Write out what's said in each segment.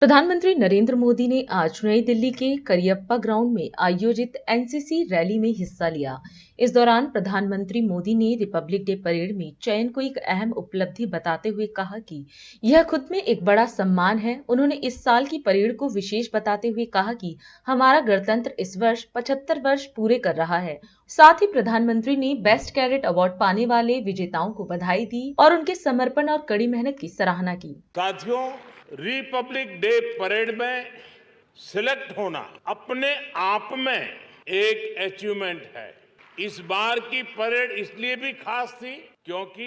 प्रधानमंत्री नरेंद्र मोदी ने आज नई दिल्ली के करियप्पा ग्राउंड में आयोजित एनसीसी रैली में हिस्सा लिया। इस दौरान प्रधानमंत्री मोदी ने रिपब्लिक डे परेड में चयन को एक अहम उपलब्धि बताते हुए कहा कि यह खुद में एक बड़ा सम्मान है। उन्होंने इस साल की परेड को विशेष बताते हुए कहा कि हमारा गणतंत्र इस वर्ष 75 वर्ष पूरे कर रहा है। साथ ही प्रधानमंत्री ने बेस्ट कैडेट अवार्ड पाने वाले विजेताओं को बधाई दी और उनके समर्पण और कड़ी मेहनत की सराहना की। साथियों, रिपब्लिक डे परेड में सिलेक्ट होना अपने आप में एक अचीवमेंट है। इस बार की परेड इसलिए भी खास थी क्योंकि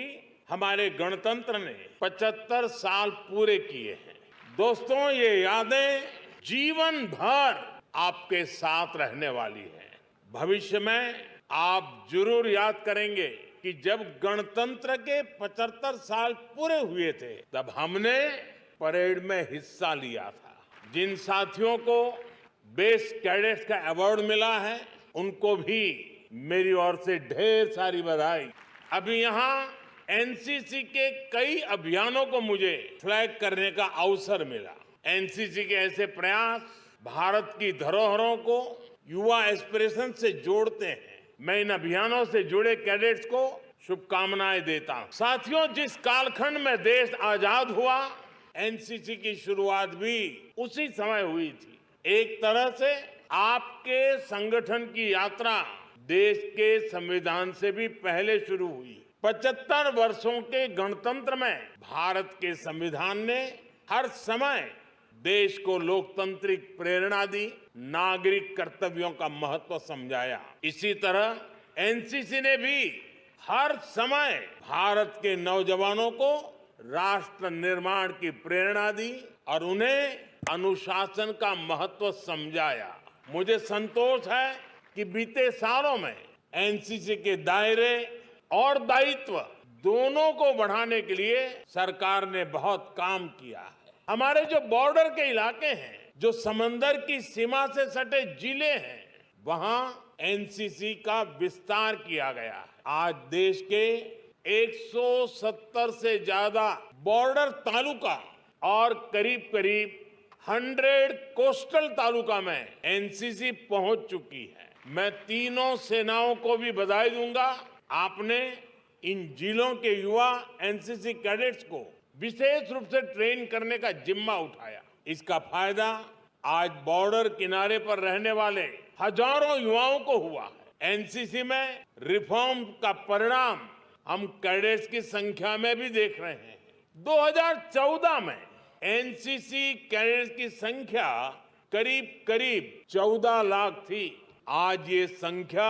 हमारे गणतंत्र ने 75 साल पूरे किए हैं। दोस्तों, ये यादें जीवन भर आपके साथ रहने वाली हैं। भविष्य में आप जरूर याद करेंगे कि जब गणतंत्र के 75 साल पूरे हुए थे तब हमने परेड में हिस्सा लिया था। जिन साथियों को बेस्ट कैडेट्स का अवार्ड मिला है उनको भी मेरी ओर से ढेर सारी बधाई। अभी यहाँ एनसीसी के कई अभियानों को मुझे फ्लैग करने का अवसर मिला। एनसीसी के ऐसे प्रयास भारत की धरोहरों को युवा एस्पिरेशन से जोड़ते हैं। मैं इन अभियानों से जुड़े कैडेट्स को शुभकामनाएं देता हूं। साथियों, जिस कालखंड में देश आजाद हुआ, एनसीसी की शुरुआत भी उसी समय हुई थी। एक तरह से आपके संगठन की यात्रा देश के संविधान से भी पहले शुरू हुई। 75 वर्षों के गणतंत्र में भारत के संविधान ने हर समय देश को लोकतांत्रिक प्रेरणा दी, नागरिक कर्तव्यों का महत्व समझाया। इसी तरह एनसीसी ने भी हर समय भारत के नौजवानों को राष्ट्र निर्माण की प्रेरणा दी और उन्हें अनुशासन का महत्व समझाया। मुझे संतोष है कि बीते सालों में एनसीसी के दायरे और दायित्व दोनों को बढ़ाने के लिए सरकार ने बहुत काम किया है। हमारे जो बॉर्डर के इलाके हैं, जो समंदर की सीमा से सटे जिले हैं, वहां एनसीसी का विस्तार किया गया है। आज देश के 170 से ज्यादा बॉर्डर तालुका और करीब करीब 100 कोस्टल तालुका में एनसीसी पहुंच चुकी है। मैं तीनों सेनाओं को भी बधाई दूंगा। आपने इन जिलों के युवा एनसीसी कैडेट्स को विशेष रूप से ट्रेन करने का जिम्मा उठाया। इसका फायदा आज बॉर्डर किनारे पर रहने वाले हजारों युवाओं को हुआ है। एनसीसी में रिफॉर्म का परिणाम हम कैडेट्स की संख्या में भी देख रहे हैं। 2014 में एनसीसी कैडेट्स की संख्या करीब 14 लाख थी। आज ये संख्या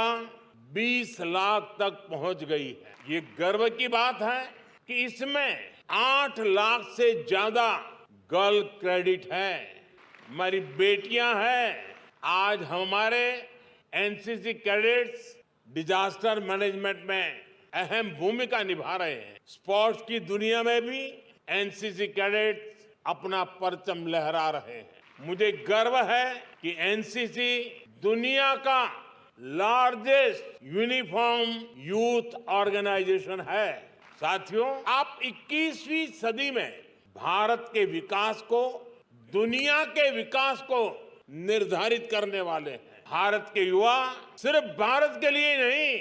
20 लाख तक पहुंच गई है। ये गर्व की बात है कि इसमें 8 लाख से ज्यादा गर्ल कैडेट है, हमारी बेटियां हैं। आज हमारे एनसीसी कैडेट्स डिजास्टर मैनेजमेंट में अहम भूमिका निभा रहे हैं। स्पोर्ट्स की दुनिया में भी एनसीसी कैडेट्स अपना परचम लहरा रहे हैं। मुझे गर्व है कि एनसीसी दुनिया का लार्जेस्ट यूनिफॉर्म यूथ ऑर्गेनाइजेशन है। साथियों, आप 21वीं सदी में भारत के विकास को, दुनिया के विकास को निर्धारित करने वाले हैं। भारत के युवा सिर्फ भारत के लिए नहीं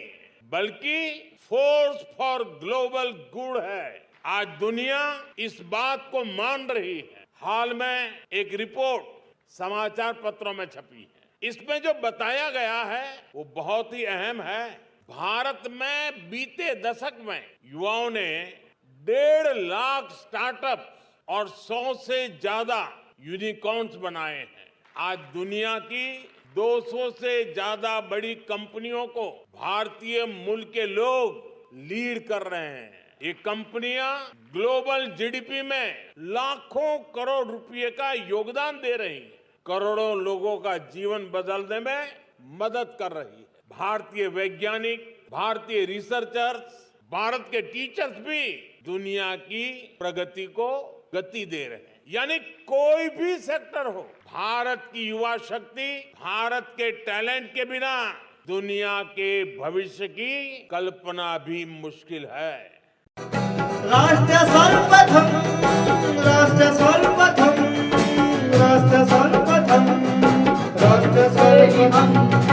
बल्कि फोर्स फॉर ग्लोबल गुड है। आज दुनिया इस बात को मान रही है। हाल में एक रिपोर्ट समाचार पत्रों में छपी है। इसमें जो बताया गया है वो बहुत ही अहम है। भारत में बीते दशक में युवाओं ने 1.5 लाख स्टार्टअप और 100 से ज्यादा यूनिकॉर्न्स बनाए हैं। आज दुनिया की 200 से ज्यादा बड़ी कंपनियों को भारतीय मूल के लोग लीड कर रहे हैं। ये कंपनियां ग्लोबल जीडीपी में लाखों करोड़ रुपए का योगदान दे रही हैं, करोड़ों लोगों का जीवन बदलने में मदद कर रही है। भारतीय वैज्ञानिक, भारतीय रिसर्चर्स, भारत के टीचर्स भी दुनिया की प्रगति को गति दे रहे हैं। यानी कोई भी सेक्टर हो, भारत की युवा शक्ति, भारत के टैलेंट के बिना दुनिया के भविष्य की कल्पना भी मुश्किल है। राष्ट्र सर्वप्रथम देंगे हम।